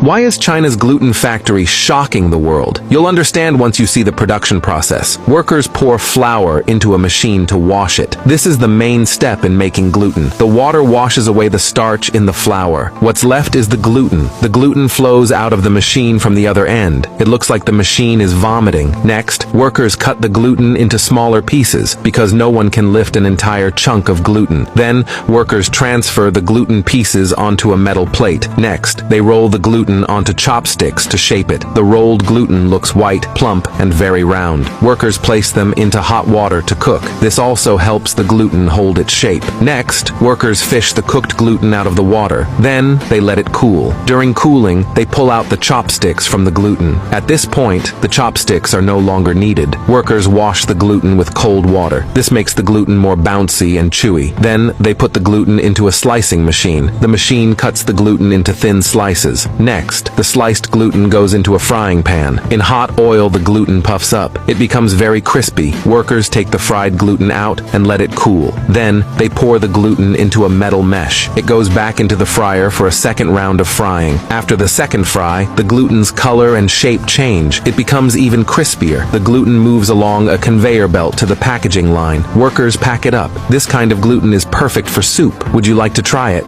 Why is China's gluten factory shocking the world? You'll understand once you see the production process. Workers pour flour into a machine to wash it. This is the main step in making gluten. The water washes away the starch in the flour. What's left is the gluten. The gluten flows out of the machine from the other end. It looks like the machine is vomiting. Next, workers cut the gluten into smaller pieces because no one can lift an entire chunk of gluten. Then, workers transfer the gluten pieces onto a metal plate. Next, they roll the gluten onto chopsticks to shape it. The rolled gluten looks white, plump, and very round. Workers place them into hot water to cook. This also helps the gluten hold its shape. Next, workers fish the cooked gluten out of the water. Then, they let it cool. During cooling, they pull out the chopsticks from the gluten. At this point, the chopsticks are no longer needed. Workers wash the gluten with cold water. This makes the gluten more bouncy and chewy. Then, they put the gluten into a slicing machine. The machine cuts the gluten into thin slices. Next, the sliced gluten goes into a frying pan. In hot oil, the gluten puffs up. It becomes very crispy. Workers take the fried gluten out and let it cool. Then, they pour the gluten into a metal mesh. It goes back into the fryer for a second round of frying. After the second fry, the gluten's color and shape change. It becomes even crispier. The gluten moves along a conveyor belt to the packaging line. Workers pack it up. This kind of gluten is perfect for soup. Would you like to try it?